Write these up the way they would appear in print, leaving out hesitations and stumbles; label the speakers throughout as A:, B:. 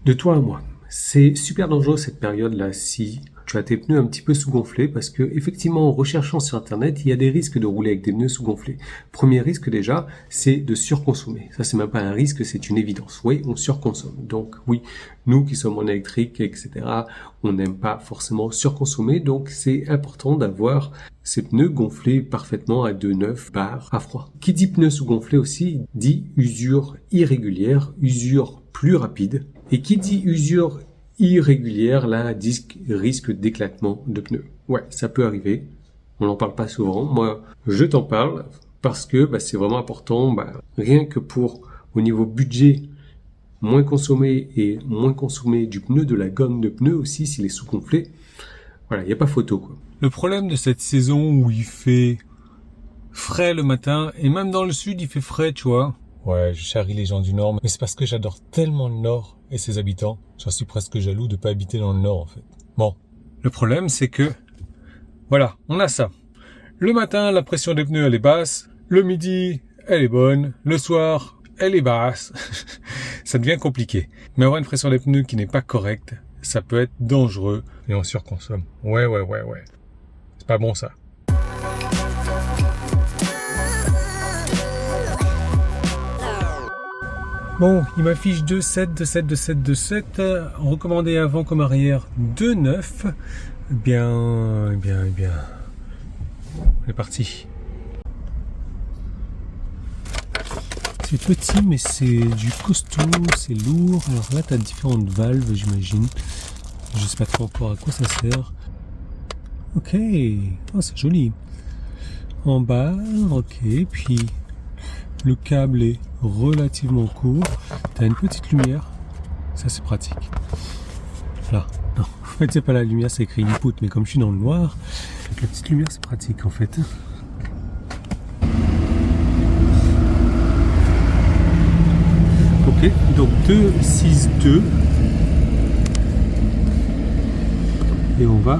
A: De toi à moi, c'est super dangereux cette période-là si tu as tes pneus un petit peu sous-gonflés parce que effectivement en recherchant sur internet il y a des risques de rouler avec des pneus sous-gonflés. Premier risque déjà, c'est de surconsommer. Ça c'est même pas un risque, c'est une évidence. Oui, on surconsomme. Donc oui, nous qui sommes en électrique, etc., on n'aime pas forcément surconsommer. Donc c'est important d'avoir ces pneus gonflés parfaitement à 2,9 bars à froid. Qui dit pneus sous-gonflés aussi dit usure irrégulière, usure plus rapide. Et qui dit usure irrégulière, là, risque d'éclatement de pneus. Ouais, ça peut arriver. On n'en parle pas souvent. Moi, je t'en parle parce que c'est vraiment important. Rien que pour, au niveau budget, moins consommer et moins consommer du pneu, de la gomme de pneu aussi, s'il est sous-gonflé. Voilà, il n'y a pas photo, quoi.
B: Le problème de cette saison où il fait frais le matin, et même dans le sud, il fait frais, tu vois. Ouais, je charrie les gens du Nord, mais c'est parce que j'adore tellement le Nord et ses habitants. J'en suis presque jaloux de pas habiter dans le Nord, en fait. Bon, le problème, c'est que, voilà, on a ça. Le matin, la pression des pneus, elle est basse. Le midi, elle est bonne. Le soir, elle est basse. Ça devient compliqué. Mais avoir une pression des pneus qui n'est pas correcte, ça peut être dangereux et on surconsomme. Ouais. C'est pas bon, ça. Bon, il m'affiche 2,7, recommandé avant comme arrière 2,9. Bien. On est parti. C'est petit, mais c'est du costaud, c'est lourd. Alors là, tu as différentes valves, j'imagine. Je sais pas trop encore à quoi ça sert. Ok, oh, c'est joli. En bas, ok, puis le câble est relativement court. Tu as une petite lumière, ça c'est pratique. Là, non, en fait c'est pas la lumière, c'est écrit input, mais comme je suis dans le noir, la petite lumière c'est pratique en fait. Ok, donc 2,6,2 et on va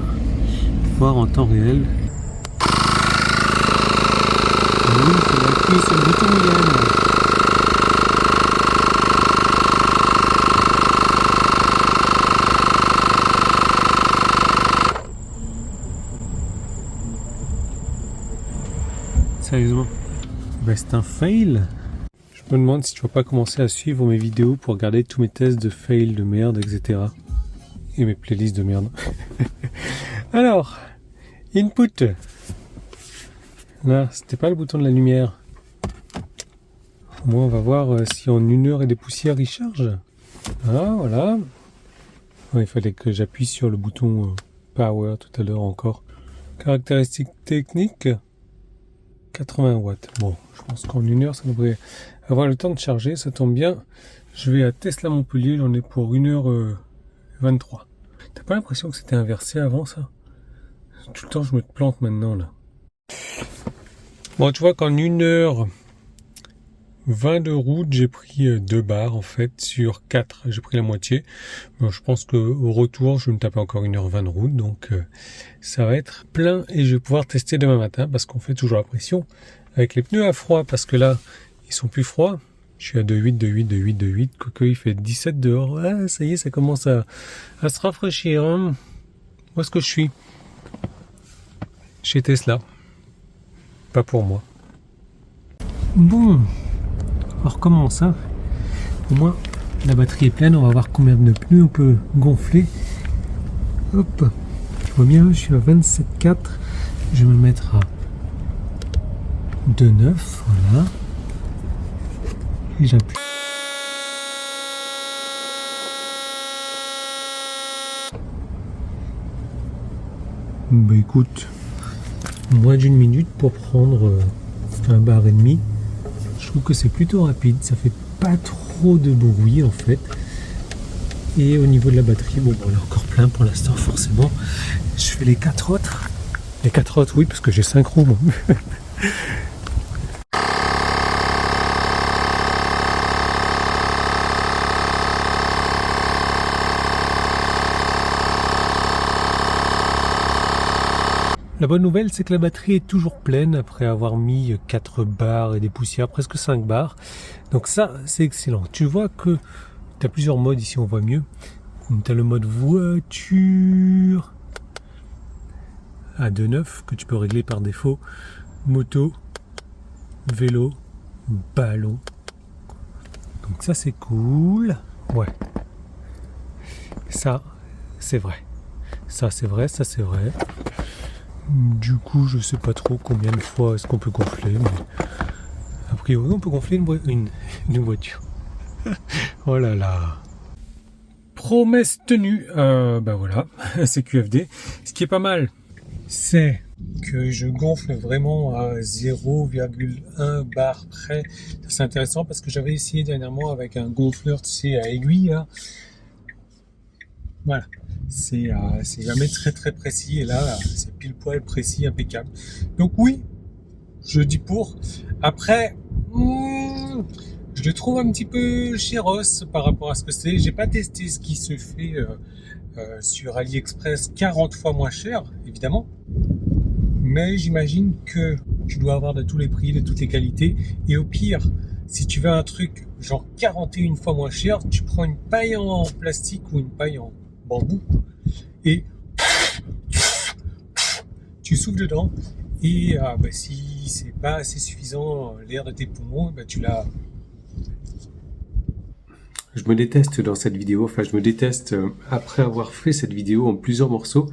B: voir en temps réel. Oui, il faut appuyer sur le bouton Yann. Sérieusement, c'est un fail. Je me demande si tu vas pas commencer à suivre mes vidéos pour regarder tous mes tests de fail de merde, etc. Et mes playlists de merde. Alors, input. Là, c'était pas le bouton de la lumière. Au moins, on va voir si en 1 heure et des poussières, il charge. Ah, voilà. Ouais, il fallait que j'appuie sur le bouton Power tout à l'heure encore. Caractéristiques techniques. 80 watts. Bon, je pense qu'en 1 heure, ça devrait avoir le temps de charger. Ça tombe bien. Je vais à Tesla Montpellier. J'en ai pour 1h23. T'as pas l'impression que c'était inversé avant, ça? Tout le temps, je me plante maintenant, là. Bon, tu vois qu'en 1h20 de route, j'ai pris 2 bars, en fait, sur 4. J'ai pris la moitié. Bon, je pense qu'au retour, je vais me taper encore 1h20 de route. Donc, ça va être plein et je vais pouvoir tester demain matin parce qu'on fait toujours la pression avec les pneus à froid. Parce que là, ils sont plus froids. Je suis à 2,8. Quoique, il fait 17 dehors. Ah, ça y est, ça commence à se rafraîchir. Hein. Où est-ce que je suis? Chez Tesla. Pas pour moi. Bon, on recommence. Hein. Au moins, la batterie est pleine. On va voir combien de pneus on peut gonfler. Hop, tu vois bien, je suis à 27,4. Je vais me mettre à 2,9. Voilà. Et j'appuie. Bah écoute, moins d'1 minute pour prendre 1,5 bar. Je trouve que c'est plutôt rapide, ça fait pas trop de bruit en fait. Et au niveau de la batterie, bon, on est encore plein pour l'instant forcément. Je fais les 4 autres. Les 4 autres, oui, parce que j'ai 5 roues. Moi. La bonne nouvelle, c'est que la batterie est toujours pleine après avoir mis 4 bars et des poussières, presque 5 bars. Donc ça, c'est excellent. Tu vois que tu as plusieurs modes ici, on voit mieux. Tu as le mode voiture à 2.9 que tu peux régler par défaut. Moto, vélo, ballon. Donc ça c'est cool. Ouais. Ça c'est vrai. Ça c'est vrai, ça c'est vrai. Du coup je sais pas trop combien de fois est-ce qu'on peut gonfler. Mais a priori on peut gonfler une voiture. Oh là là. Promesse tenue. Bah voilà, c'est QFD. Ce qui est pas mal, c'est que je gonfle vraiment à 0,1 bar près. C'est intéressant parce que j'avais essayé dernièrement avec un gonfleur, tu sais, à aiguille. Là. Voilà, c'est jamais très très précis et là, c'est pile poil précis, impeccable. Donc oui, je dis pour. Après, je le trouve un petit peu chéros par rapport à ce que c'est. J'ai pas testé ce qui se fait sur AliExpress 40 fois moins cher, évidemment. Mais j'imagine que tu dois avoir de tous les prix, de toutes les qualités. Et au pire, si tu veux un truc genre 41 fois moins cher, tu prends une paille en plastique ou une paille en bambou et tu souffles dedans. Et si c'est pas assez suffisant l'air de tes poumons, tu l'as.
A: Je me déteste dans cette vidéo, enfin je me déteste après avoir fait cette vidéo en plusieurs morceaux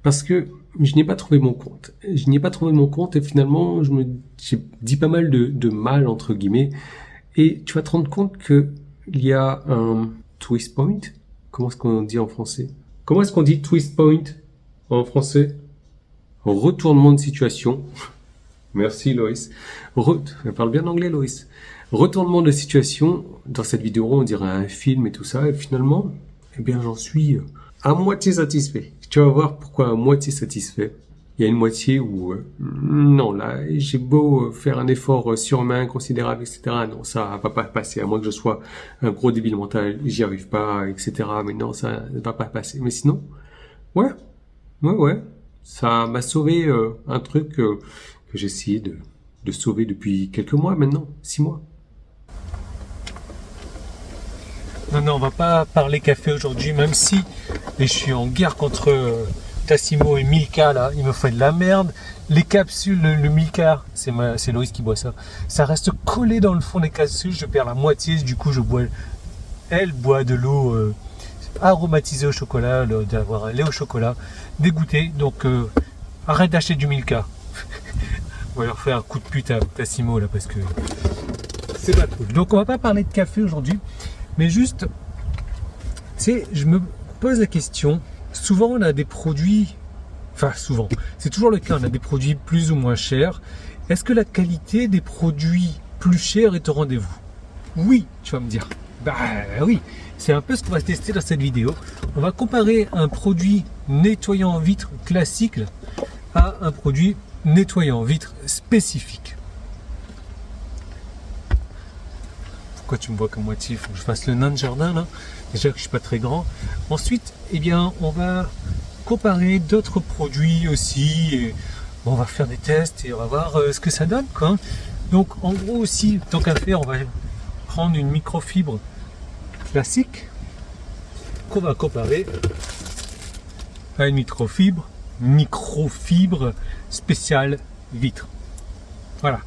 A: parce que je n'ai pas trouvé mon compte. Je n'ai pas trouvé mon compte et finalement j'ai dit pas mal de mal entre guillemets et tu vas te rendre compte que il y a un twist point. Comment est-ce qu'on dit en français? Comment est-ce qu'on dit twist point en français? Retournement de situation. Merci Loïs. Elle parle bien anglais Loïs. Retournement de situation, dans cette vidéo, on dirait un film et tout ça, et finalement, eh bien, j'en suis à moitié satisfait. Tu vas voir pourquoi à moitié satisfait. Il y a une moitié où, non, là, j'ai beau faire un effort surhumain, considérable, etc. Non, ça va pas passer, à moins que je sois un gros débile mental, j'y arrive pas, etc. Mais non, ça ne va pas passer. Mais sinon, ouais, ça m'a sauvé un truc que j'ai essayé de sauver depuis quelques mois maintenant, 6 mois.
B: Non, on va pas parler café aujourd'hui, même si je suis en guerre contre Tassimo et Milka là, il me fait de la merde. Les capsules, le Milka, c'est Loïs qui boit ça. Ça reste collé dans le fond des capsules, je perds la moitié, du coup elle boit de l'eau aromatisée au chocolat, d'avoir un lait au chocolat, dégoûté. Donc arrête d'acheter du Milka. On va leur faire un coup de pute à Tassimo là parce que c'est pas cool. Donc on va pas parler de café aujourd'hui. Mais juste, tu sais, je me pose la question, souvent on a des produits, enfin souvent, c'est toujours le cas, on a des produits plus ou moins chers. Est-ce que la qualité des produits plus chers est au rendez-vous? Oui, tu vas me dire. Bah oui, c'est un peu ce qu'on va tester dans cette vidéo. On va comparer un produit nettoyant vitre classique à un produit nettoyant vitre spécifique. Pourquoi tu me vois comme moitié? Il faut que je fasse le nain de jardin là. Déjà que je suis pas très grand. Ensuite, eh bien, on va comparer d'autres produits aussi. Et on va faire des tests et on va voir ce que ça donne, quoi. Donc, en gros aussi, tant qu'à faire, on va prendre une microfibre classique qu'on va comparer à une microfibre spéciale vitre. Voilà.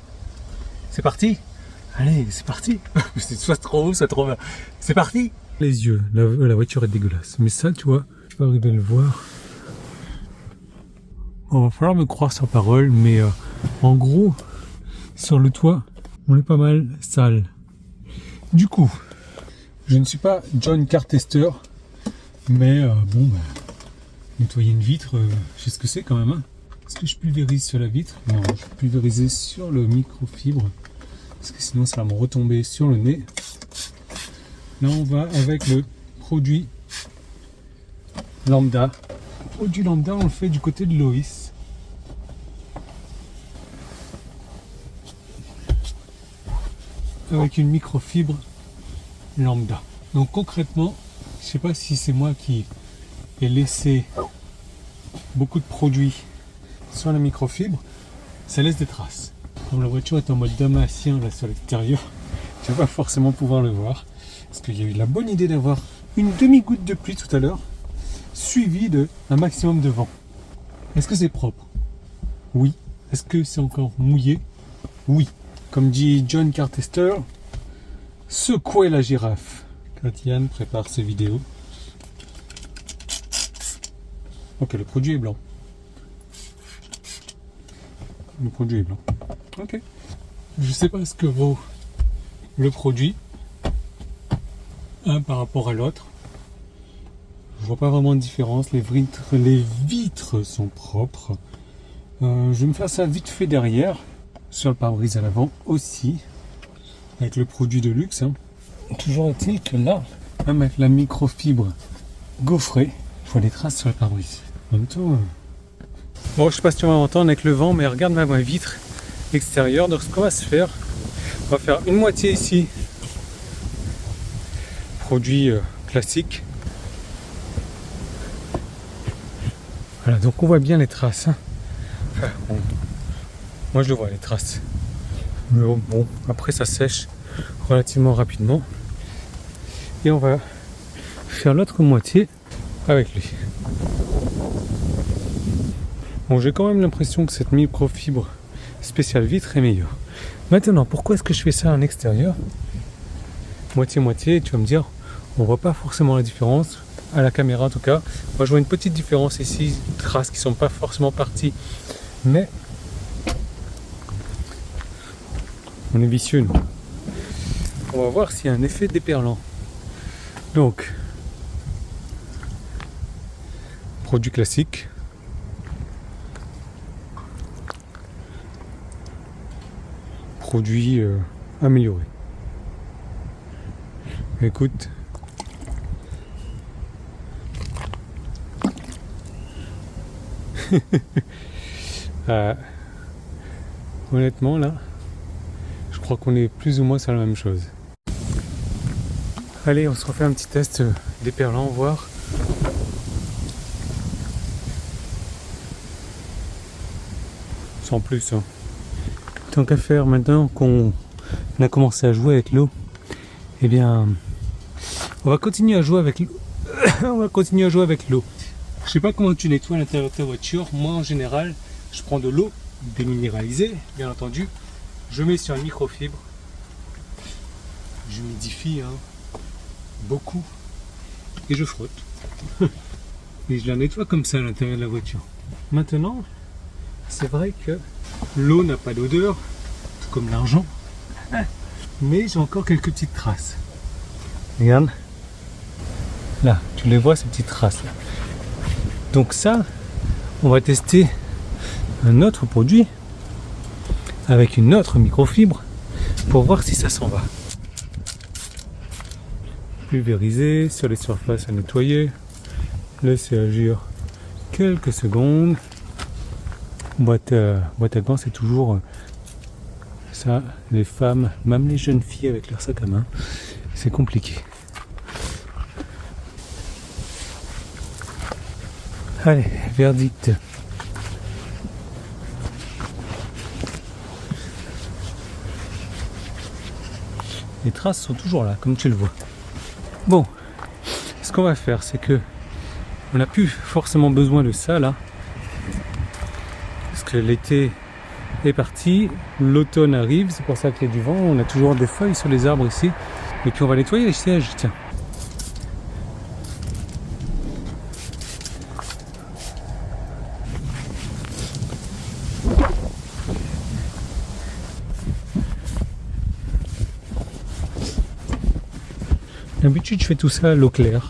B: C'est parti. Allez, c'est parti. C'est soit trop haut, soit trop bas. C'est parti. Les yeux, la voiture est dégueulasse. Mais ça, tu vois, je peux arriver à le voir. Bon, va falloir me croire sur parole, mais en gros, sur le toit, on est pas mal sale. Du coup, je ne suis pas John Car Tester, mais nettoyer une vitre, je sais ce que c'est quand même. Hein. Est-ce que je pulvérise sur la vitre? Non, je vais pulvériser sur le microfibre. Parce que sinon ça va me retomber sur le nez. Là on va avec le produit lambda. Le produit lambda on le fait du côté de Loïs. Avec une microfibre lambda. Donc concrètement, je sais pas si c'est moi qui ai laissé beaucoup de produits sur la microfibre, ça laisse des traces. Comme la voiture est en mode damasien là sur l'extérieur, tu vas pas forcément pouvoir le voir. Parce qu'il y a eu la bonne idée d'avoir une demi-goutte de pluie tout à l'heure, suivie d'un maximum de vent. Est-ce que c'est propre? Oui. Est-ce que c'est encore mouillé? Oui. Comme dit John Cartester, secouez la girafe. Quand Yann prépare ses vidéos. Ok, le produit est blanc. Le produit est blanc. Ok. Je sais pas ce que vaut le produit un par rapport à l'autre. Je vois pas vraiment de différence. Les vitres sont propres. Je vais me faire ça vite fait derrière. Sur le pare-brise à l'avant aussi. Avec le produit de luxe. Hein. Toujours est-il que là, même avec la microfibre gaufrée, je vois des traces sur le pare-brise. En même temps... Bon, je sais pas si tu vas m'entendre avec le vent, mais regarde ma vitre extérieure. Donc ce qu'on va se faire, on va faire une moitié ici. Produit classique. Voilà, donc on voit bien les traces. Hein. Enfin, bon, moi je le vois les traces. Mais bon, après ça sèche relativement rapidement. Et on va faire l'autre moitié avec lui. Bon, j'ai quand même l'impression que cette microfibre spéciale vitre est meilleure. Maintenant, pourquoi est-ce que je fais ça en extérieur? Moitié-moitié, tu vas me dire, on voit pas forcément la différence, à la caméra en tout cas. Moi je vois une petite différence ici, traces qui sont pas forcément parties, mais on est vicieux nous. On va voir s'il y a un effet déperlant. Donc, produit classique. Produit amélioré. Écoute. Honnêtement là, je crois qu'on est plus ou moins sur la même chose. Allez, on se refait un petit test déperlant, voir. Sans plus. Hein. Tant qu'à faire, maintenant qu'on a commencé à jouer avec l'eau, eh bien, on va continuer à jouer avec l'eau. On va continuer à jouer avec l'eau. Je sais pas comment tu nettoies l'intérieur de ta voiture. Moi, en général, je prends de l'eau déminéralisée, bien entendu. Je mets sur une microfibre. J'humidifie beaucoup. Et je frotte. Et je la nettoie comme ça à l'intérieur de la voiture. Maintenant, c'est vrai que l'eau n'a pas d'odeur, tout comme l'argent. Mais j'ai encore quelques petites traces. Regarde. Là, tu les vois ces petites traces là. Donc ça, on va tester un autre produit avec une autre microfibre pour voir si ça s'en va. Pulvériser sur les surfaces à nettoyer. Laisser agir quelques secondes. Boîte à gants, c'est toujours ça. Les femmes, même les jeunes filles avec leur sac à main, c'est compliqué. Allez, verdict. Les traces sont toujours là, comme tu le vois. Bon, ce qu'on va faire, c'est que on n'a plus forcément besoin de ça là, parce que l'été est parti, l'automne arrive, c'est pour ça qu'il y a du vent. On a toujours des feuilles sur les arbres ici, et puis on va nettoyer les sièges. Tiens. D'habitude, je fais tout ça à l'eau claire.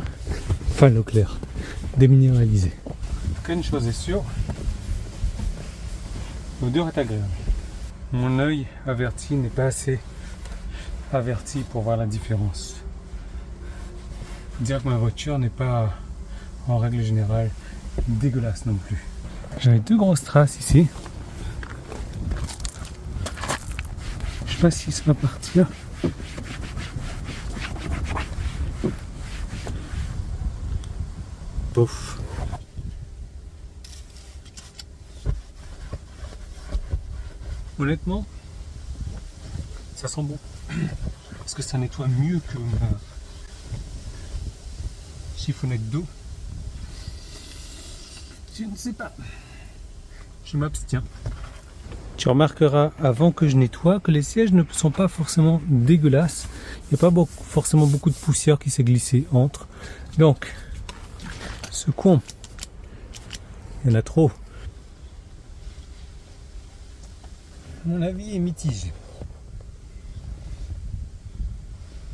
B: Enfin, l'eau claire. Déminéralisée. Une chose est sûre, l'odeur est agréable. Mon œil averti n'est pas assez averti pour voir la différence. Dire que ma voiture n'est pas, en règle générale, dégueulasse non plus. J'avais deux grosses traces ici. Je sais pas si ça va partir. Bouf. Honnêtement, ça sent bon. Parce que ça nettoie mieux que chiffonnette d'eau. Je ne sais pas. Je m'abstiens. Tu remarqueras avant que je nettoie que les sièges ne sont pas forcément dégueulasses. Il n'y a pas forcément beaucoup de poussière qui s'est glissée entre. Donc, ce con, il y en a trop. Mon avis est mitigé.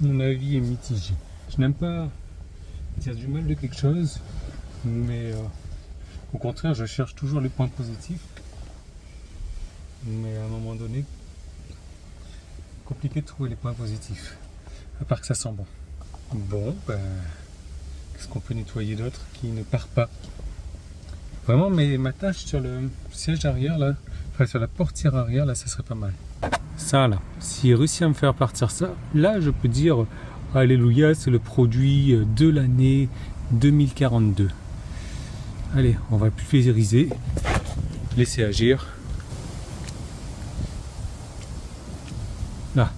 B: Mon avis est mitigé. Je n'aime pas dire du mal de quelque chose, mais au contraire, je cherche toujours les points positifs. Mais à un moment donné, compliqué de trouver les points positifs. À part que ça sent bon. Bon, ben, qu'est-ce qu'on peut nettoyer d'autre qui ne part pas? Vraiment, mais ma tâche sur le siège arrière, là, enfin sur la portière arrière, là, ça serait pas mal. Ça, là, s'il réussit à me faire partir ça, là, je peux dire, alléluia, c'est le produit de l'année 2042. Allez, on va pulvériser, laisser agir. Là.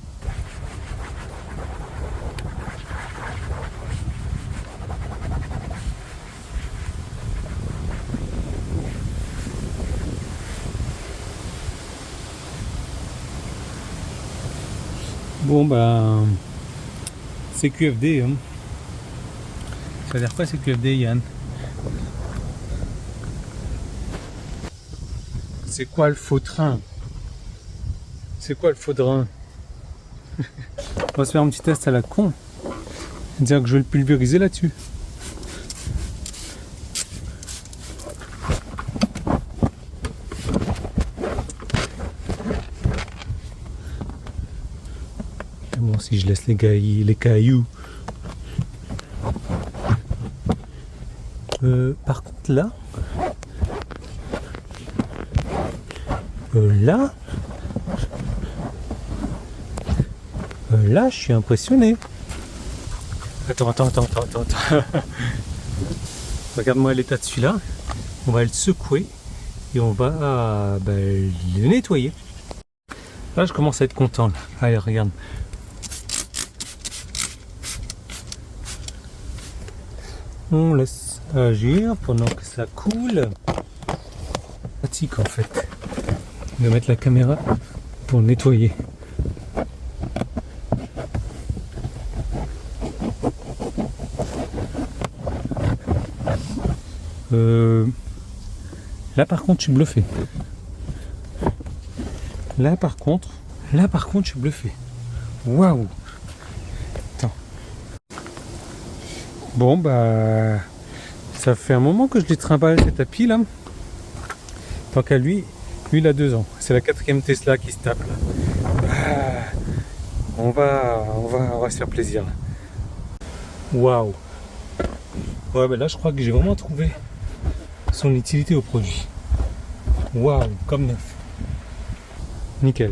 B: Bon ben, c'est QFD, hein. Ça veut dire quoi, c'est QFD, Yann? C'est quoi le faux train? C'est quoi le faux drain? On va se faire un petit test à la con. Dire que je vais le pulvériser là-dessus. Bon, si je laisse les cailloux. Par contre là, là, je suis impressionné. Attends. Regarde-moi l'état de celui-là. On va le secouer et on va le nettoyer. Là, je commence à être content. Là. Allez, regarde. On laisse agir pendant que ça coule. Pratique en fait de mettre la caméra pour le nettoyer. Là par contre je suis bluffé. Là par contre je suis bluffé. Waouh. Attends. Bon bah ça fait un moment que je les trimballe ces tapis là. Tant qu'à lui il a 2 ans. C'est la 4e Tesla qui se tape là. On va se faire plaisir là. Waouh. Ouais bah là je crois que j'ai vraiment trouvé son utilité au produit. Waouh, comme neuf. Nickel.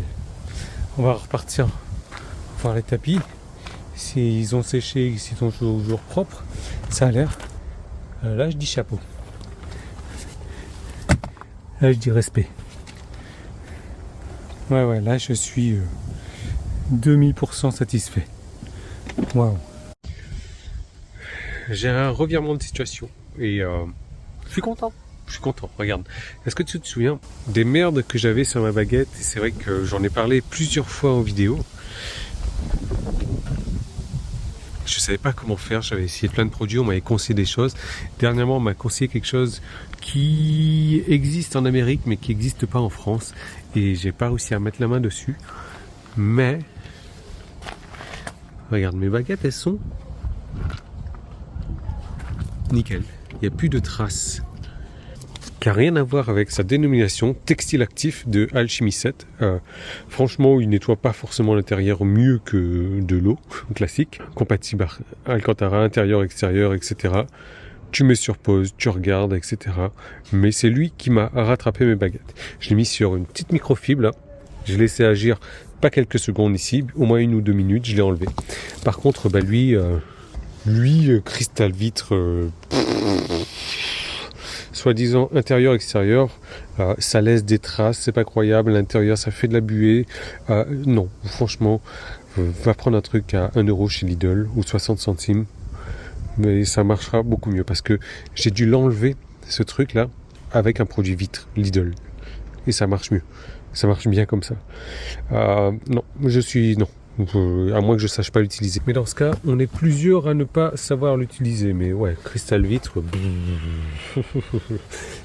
B: On va repartir voir les tapis. S'ils ont séché, s'ils sont toujours propres, ça a l'air. Là je dis chapeau. Là je dis respect. Ouais, là je suis 2000% satisfait. Waouh. J'ai un revirement de situation et je suis content. Regarde. Est-ce que tu te souviens des merdes que j'avais sur ma baguette? Et c'est vrai que j'en ai parlé plusieurs fois en vidéo. Je savais pas comment faire, j'avais essayé plein de produits, on m'avait conseillé des choses. Dernièrement, on m'a conseillé quelque chose qui existe en Amérique mais qui n'existe pas en France. Et j'ai pas réussi à mettre la main dessus. Mais regarde, mes baguettes, elles sont nickel. Il n'y a plus de traces. Qui n'a rien à voir avec sa dénomination textile actif de Alchemy 7. Franchement, il nettoie pas forcément l'intérieur mieux que de l'eau classique. Compatible Alcantara, intérieur, extérieur, etc. Tu mets sur pause, tu regardes, etc. Mais c'est lui qui m'a rattrapé mes baguettes. Je l'ai mis sur une petite microfibre là. Je l'ai laissé agir pas quelques secondes ici, au moins 1 ou 2 minutes, je l'ai enlevé. Par contre, lui, cristal vitre... soi-disant intérieur, extérieur, ça laisse des traces, c'est pas croyable, l'intérieur ça fait de la buée, non, franchement, va prendre un truc à 1 € chez Lidl ou 60 centimes, mais ça marchera beaucoup mieux parce que j'ai dû l'enlever, ce truc-là, avec un produit vitre Lidl. Et ça marche mieux. Ça marche bien comme ça. Non, non. À moins que je sache pas l'utiliser. Mais dans ce cas, on est plusieurs à ne pas savoir l'utiliser. Mais ouais, cristal vitre,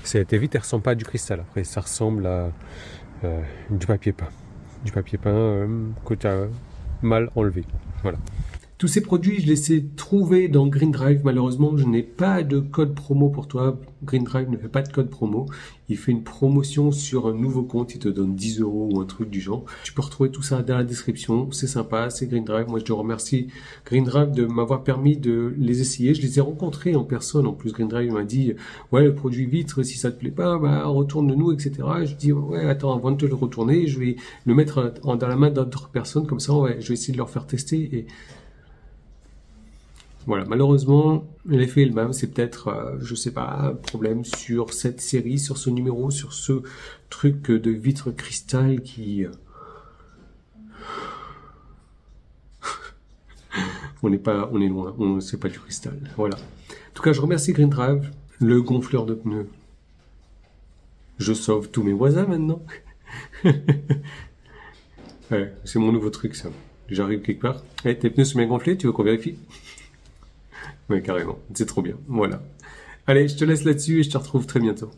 B: ça a été vite, elle ressemble pas à du cristal. Après, ça ressemble à du papier peint. Du papier peint que tu as mal enlevé. Voilà.
A: Tous ces produits, je les ai trouvés dans Green Drive. Malheureusement, je n'ai pas de code promo pour toi. Green Drive ne fait pas de code promo. Il fait une promotion sur un nouveau compte. Il te donne 10 euros ou un truc du genre. Tu peux retrouver tout ça dans la description. C'est sympa, c'est Green Drive. Moi, je te remercie Green Drive de m'avoir permis de les essayer. Je les ai rencontrés en personne. En plus, Green Drive m'a dit, ouais, le produit vitre, si ça te plaît pas, bah, retourne-nous, etc. Je dis, ouais, attends, avant de te le retourner, je vais le mettre dans la main d'autres personnes. Comme ça, ouais, je vais essayer de leur faire tester et voilà, malheureusement, l'effet est le même. C'est peut-être, je sais pas, un problème sur cette série, sur ce numéro, sur ce truc de vitre cristal qui... on est loin, c'est pas du cristal. Voilà. En tout cas, je remercie Green Drive, le gonfleur de pneus. Je sauve tous mes voisins maintenant. Ouais, c'est mon nouveau truc, ça. J'arrive quelque part. Hey, tes pneus sont bien gonflés, tu veux qu'on vérifie? Ouais, carrément. C'est trop bien. Voilà. Allez, je te laisse là-dessus et je te retrouve très bientôt.